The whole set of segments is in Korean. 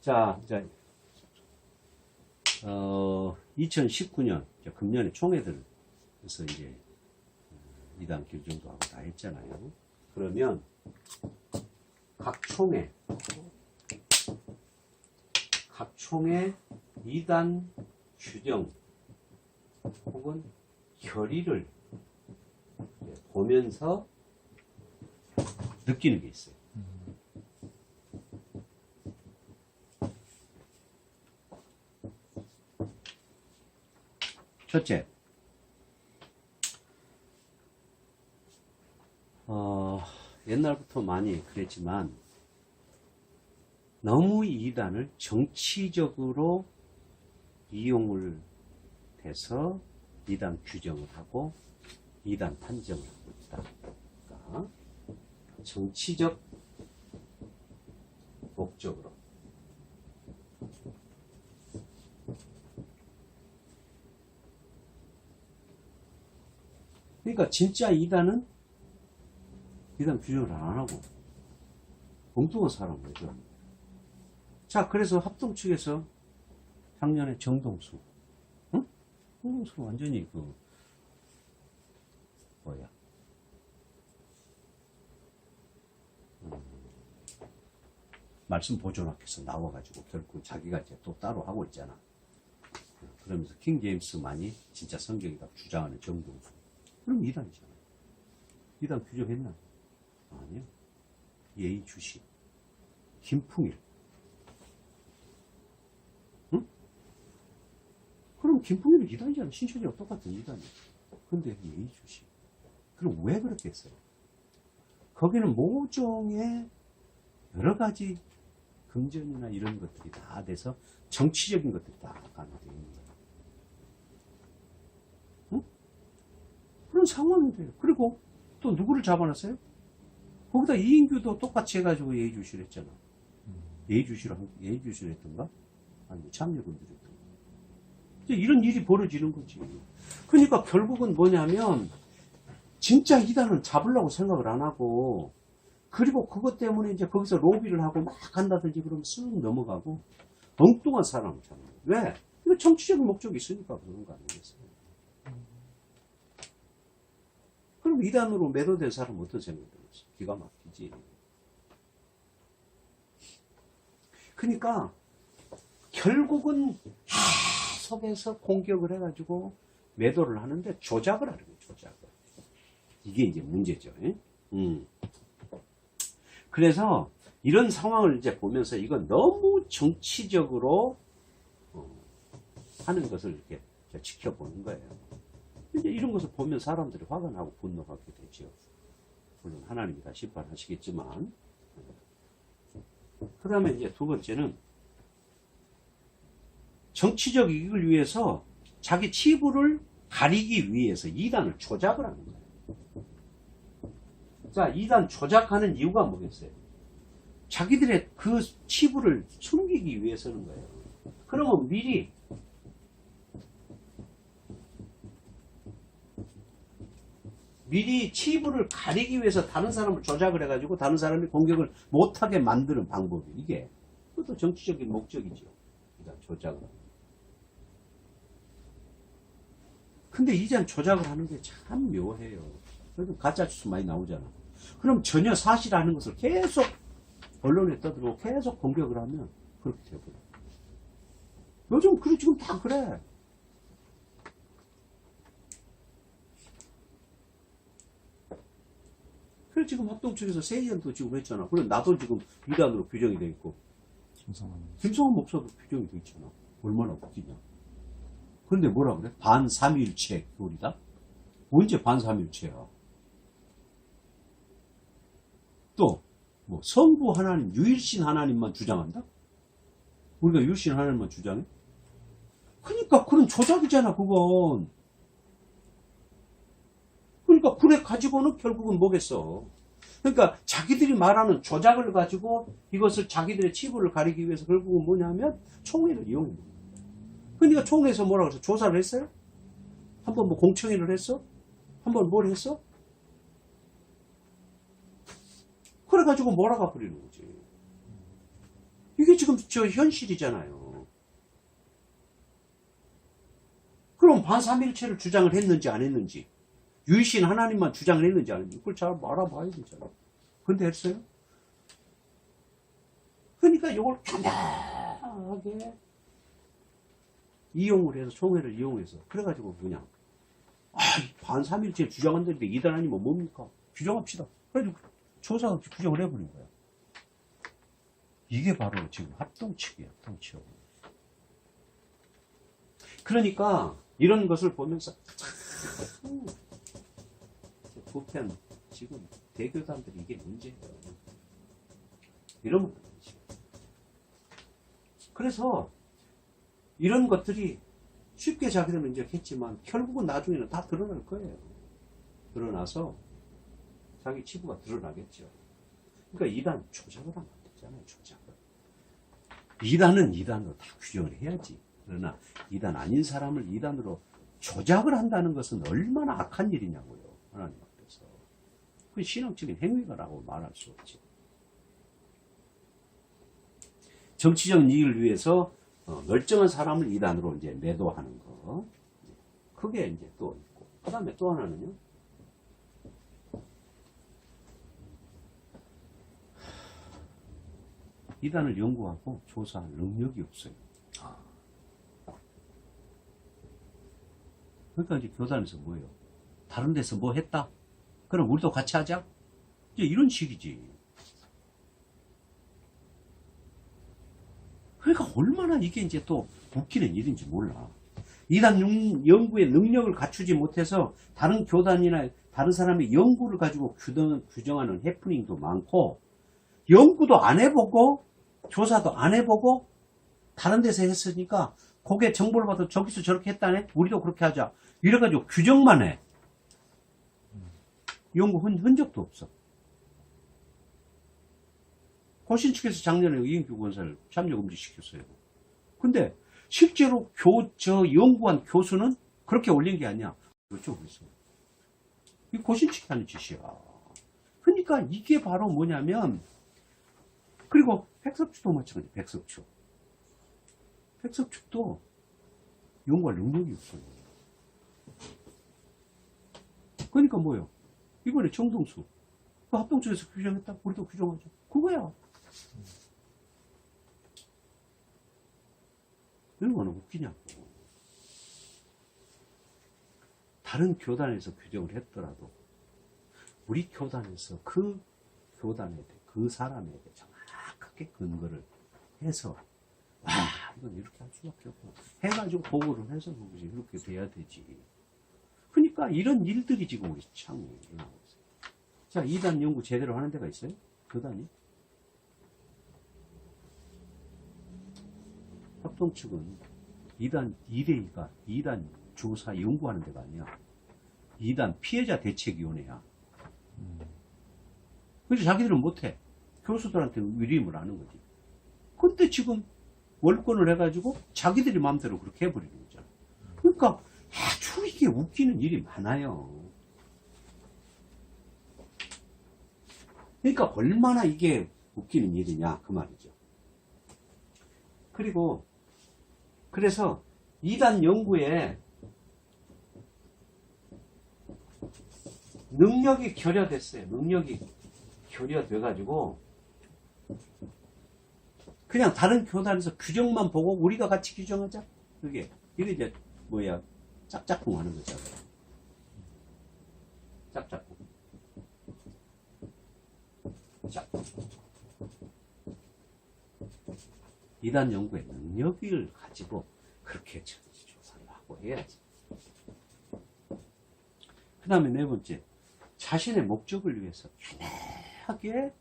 자, 이제 2019년 금년에 총회들에서 이제 이단 규정도 하고 다 했잖아요. 그러면 각 총회 이단 규정 혹은 결의를 보면서 느끼는 게 있어요. 첫째, 옛날부터 많이 그랬지만 너무 이단을 정치적으로 이용을 해서 이단 규정을 하고 이단 판정을 하고 있다. 그러니까 정치적 목적으로 그러니까 진짜 이단은 이단 규정을 안 하고 엉뚱한 사람을 해줘합니다. 자, 그래서 합동 측에서 작년에 정동수, 응? 정동수 완전히 말씀 보존학에서 나와가지고 결국 자기가 이제 또 따로 하고 있잖아. 그러면서 킹 제임스만이 진짜 성경이다 주장하는 정동수. 그럼 이단이잖아. 이단 규정했나? 아니요. 예의주시, 김풍일. 응? 그럼 김풍일은 이단이잖아. 신천지랑 똑같은 이단이야. 근데 예의주시. 그럼 왜 그렇게 했어요? 거기는 모종의 여러 가지 금전이나 이런 것들이 다 돼서 정치적인 것들이 다 가미되어 있는 거예요. 응? 그런 상황인데요. 그리고 또 누구를 잡아놨어요? 거기다 이인규도 똑같이 해가지고 예의주시를 했잖아. 예의주시를 했던가? 아니, 참여금지를 했던가. 이제 이런 일이 벌어지는 거지. 그러니까 결국은 뭐냐면, 진짜 이단은 잡으려고 생각을 안 하고, 그리고 그것 때문에 이제 거기서 로비를 하고 막 한다든지 그러면 쓱 넘어가고, 엉뚱한 사람을 잡는 거예요. 왜? 이거 정치적인 목적이 있으니까 그런 거 아니겠어요? 그럼 이단으로 매도된 사람은 어떤 생각이 들었어? 기가 막히지. 그러니까 결국은 계속해서 공격을 해가지고 매도를 하는데 조작을 하는 거예요. 조작을. 이게 이제 문제죠. 그래서 이런 상황을 이제 보면서 이건 너무 정치적으로 하는 것을 이렇게 지켜보는 거예요. 이제 이런 것을 보면 사람들이 화가 나고 분노하게 되죠. 물론 하나님이 다 심판하시겠지만. 그 다음에 이제 두 번째는 정치적 이익을 위해서 자기 치부를 가리기 위해서 이단을 조작을 하는 거예요. 자, 이단 조작하는 이유가 뭐겠어요? 자기들의 그 치부를 숨기기 위해서는 거예요. 그러면 미리 치부를 가리기 위해서 다른 사람을 조작을 해가지고 다른 사람이 공격을 못하게 만드는 방법이 이게 그것도 정치적인 목적이죠. 이단 조작을. 근데 이단 조작을 하는 게 참 묘해요. 그래도 가짜 뉴스 많이 나오잖아. 그럼 전혀 사실 아닌 것을 계속 언론에 떠들고 계속 공격을 하면 그렇게 되거든. 요즘 그래 지금 다 그래. 그래 지금 합동 측에서 세이언도 지금 했잖아. 그래 나도 지금 이단으로 규정이 돼 있고 김성환 목사도 규정이 돼 있잖아. 얼마나 웃기냐. 그런데 뭐라 그래? 반삼일체 교리다? 언제 반삼일체야? 또 뭐 성부 하나님, 유일신 하나님만 주장한다? 우리가 유일신 하나님만 주장해? 그러니까 그런 조작이잖아 그건. 그러니까 그래 가지고는 결국은 뭐겠어. 그러니까 자기들이 말하는 조작을 가지고 이것을 자기들의 치부를 가리기 위해서 결국은 뭐냐면 총회를 이용해. 그러니까 총회에서 뭐라고 해서 조사를 했어요? 한번 뭐 공청회를 했어? 한번 뭘 했어? 그래가지고 몰아가 버리는 거지. 이게 지금 저 현실이잖아요. 그럼 반삼일체를 주장을 했는지 안 했는지, 유일신 하나님만 주장을 했는지 안 했는지, 그걸 잘 알아봐야 되잖아요. 근데 했어요? 그러니까 이걸 간단하게 이용을 해서, 총회를 이용해서, 그래가지고 그냥, 반삼일체 주장한다는데 이단 아니면 뭡니까? 규정합시다. 그래가지고 조사 없이 규정을 해버린 거야. 이게 바로 지금 합동측이에요, 합동측. 그러니까 이런 것을 보면서 보편 지금 대교단들이 이게 문제예요. 이러면 안 되지. 그래서 이런 것들이 쉽게 자기들은 이제 했지만 결국은 나중에는 다 드러날 거예요. 드러나서 자기 치부가 드러나겠죠. 그러니까 이단 조작을 하면 안 되잖아요. 조작을. 이단은 이단으로 다 규정을 해야지. 그러나 이단 아닌 사람을 이단으로 조작을 한다는 것은 얼마나 악한 일이냐고요. 하나님 앞에서. 그 신앙적인 행위가라고 말할 수 없지. 정치적 이익을 위해서 멀쩡한 사람을 이단으로 이제 매도하는 거. 그게 이제 또 있고. 그 다음에 또 하나는요. 이단을 연구하고 조사할 능력이 없어요. 그러니까 이제 교단에서 뭐예요? 다른 데서 뭐 했다? 그럼 우리도 같이 하자? 이제 이런 식이지. 그러니까 얼마나 이게 이제 또 웃기는 일인지 몰라. 이단 연구의 능력을 갖추지 못해서 다른 교단이나 다른 사람의 연구를 가지고 규정하는 해프닝도 많고, 연구도 안 해보고 조사도 안 해보고 다른 데서 했으니까 거기에 정보를 받아 저기서 저렇게 했다네? 우리도 그렇게 하자. 이래가지고 규정만 해. 연구 흔적도 없어. 고신 측에서 작년에 이인규 권사를 참여금지 시켰어요. 근데 실제로 연구한 교수는 그렇게 올린 게 아니야. 그렇죠, 그래서. 이 고신 측이 하는 짓이야. 그러니까 이게 바로 뭐냐면, 그리고 백석축도 마찬가지, 백석축. 백석축도 연구할 능력이 없어요. 그러니까 뭐예요? 이번에 정동수. 그 합동측에서 규정했다? 우리도 규정하죠. 그거야. 이런 거는 웃기냐고. 다른 교단에서 규정을 했더라도 우리 교단에서 그 교단에 대해, 그 사람에 대해 정확하게 근거를 해서, 이건 이렇게 할 수밖에 없고 해가지고 보고를 해서 그것이 이렇게 돼야 되지. 그러니까 이런 일들이 지금 우리 참 일어나고 있어요. 자, 2단 연구 제대로 하는 데가 있어요? 교단이? 합동측은 2단 2대2가 2단 조사 연구하는 데가 아니야. 2단 피해자 대책위원회야. 그래서 자기들은 못해. 교수들한테 위임을 하는 거지. 근데 지금 월권을 해가지고 자기들이 마음대로 그렇게 해버리는 거잖아. 그러니까 아주 이게 웃기는 일이 많아요. 그러니까 얼마나 이게 웃기는 일이냐 그 말이죠. 그리고 그래서 2단 연구에 능력이 결여됐어요. 능력이 결여돼가지고 그냥 다른 교단에서 규정만 보고 우리가 같이 규정하자. 이게 이제 뭐야, 짝짝꿍 하는 거잖아요. 짝짝꿍. 자, 2단 연구의 능력을 가지고 그렇게 조사를 하고 해야지. 그 다음에 네 번째, 자신의 목적을 위해서 애매하게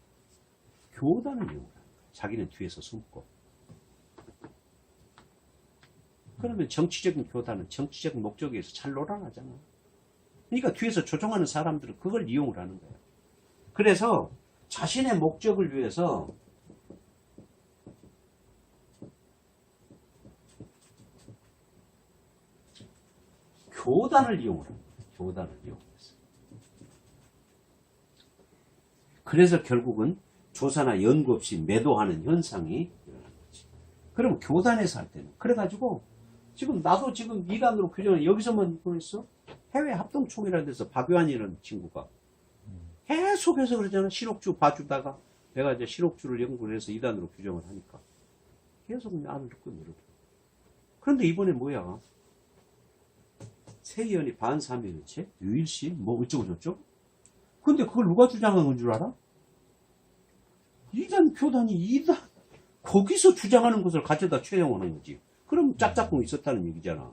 교단을 이용하는 거야. 자기는 뒤에서 숨고. 그러면 정치적인 교단은 정치적인 목적에 의해서 잘 놀아나잖아. 그러니까 뒤에서 조종하는 사람들은 그걸 이용을 하는 거야. 그래서 자신의 목적을 위해서 교단을 이용을 합니다. 교단을 이용해서. 그래서 결국은 조사나 연구 없이 매도하는 현상이 일어납니다. 그러면 교단에서 할 때는. 그래가지고, 지금 나도 지금 2단으로 규정을 여기서만 보냈어? 해외 합동총회라는 데서 박요한이라는 친구가 계속해서 그러잖아. 실옥주 봐주다가 내가 이제 실옥주를 연구를 해서 2단으로 규정을 하니까 계속 안을 끊으려. 그런데 이번에 뭐야? 세의원이 반사면일체, 유일시, 뭐 어쩌고저쩌고. 근데 그걸 누가 주장한 건 줄 알아? 2단 교단이 2단 거기서 주장하는 것을 가져다 채용하는 거지. 그럼 짝짝꿍 있었다는 얘기잖아.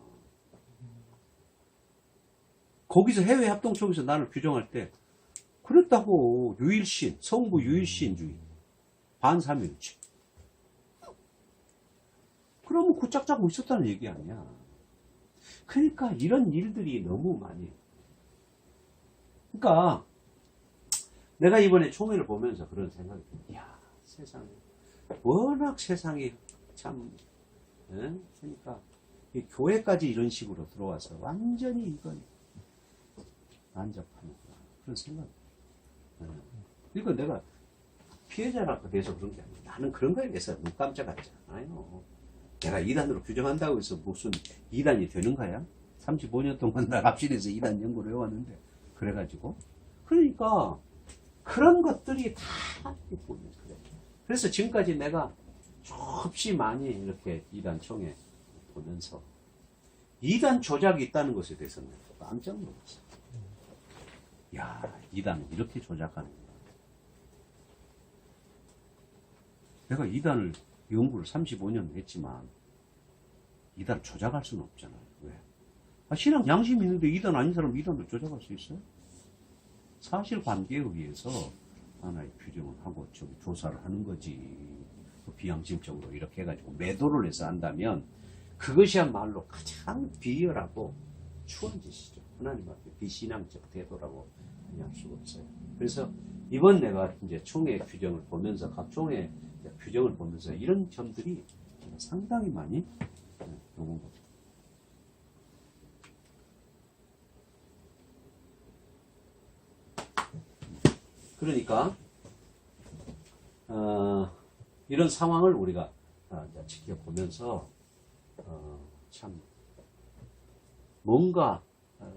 거기서 해외 합동총회에서 나를 규정할 때 그랬다고. 유일신, 성부 유일신주의, 반사면일체. 그러면 그 짝짝꿍 있었다는 얘기 아니야. 그러니까 이런 일들이 너무 많이. 그러니까 내가 이번에 총회를 보면서 그런 생각이 들어요. 야, 세상에 워낙 세상이 참, 그러니까 이 교회까지 이런 식으로 들어와서 완전히 이건 난잡하는구나 그런 생각이 들어요. 그러니까 내가 피해자라고 돼서 그런 게 아니야. 나는 그런 거에 대해서 눈 깜짝하지 않아요. 내가 2단으로 규정한다고 해서 무슨 2단이 되는 거야? 35년 동안 나 합실에서 2단 연구를 해왔는데. 그래가지고. 그러니까, 그런 것들이 다 보면 그래. 그래서 지금까지 내가 좁시 많이 이렇게 2단 총회 보면서 2단 조작이 있다는 것에 대해서는 깜짝 놀랐어. 야, 2단은 이렇게 조작하는구나. 내가 2단을 연구를 35년 했지만 2단 조작할 수는 없잖아요. 왜? 신앙 양심이 있는데 2단 아닌 사람 2단을 조작할 수 있어요? 사실관계에 의해서 하나의 규정을 하고 조사를 하는 거지. 비양심적으로 이렇게 해가지고 매도를 해서 한다면 그것이야말로 가장 비열하고 추한 짓이죠. 하나님 앞에 비신앙적 태도라고 할 수가 없어요. 그래서 이번 내가 이제 총회 규정을 보면서 각 총회 규정을 보면서 이런 점들이 상당히 많이 오는 거죠. 그러니까 이런 상황을 우리가 지켜보면서 참 뭔가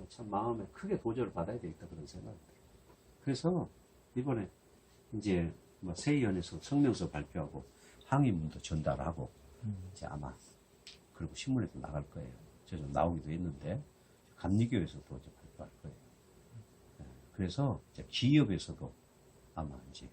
참 마음에 크게 도전을 받아야 되겠다 그런 생각이 들어요. 그래서 이번에 이제 뭐 세의원에서 성명서 발표하고 항의문도 전달하고 이제 아마 그리고 신문에도 나갈 거예요. 제가 나오기도 했는데 감리교에서도 이제 발표할 거예요. 그래서 이제 기업에서도 아마 이제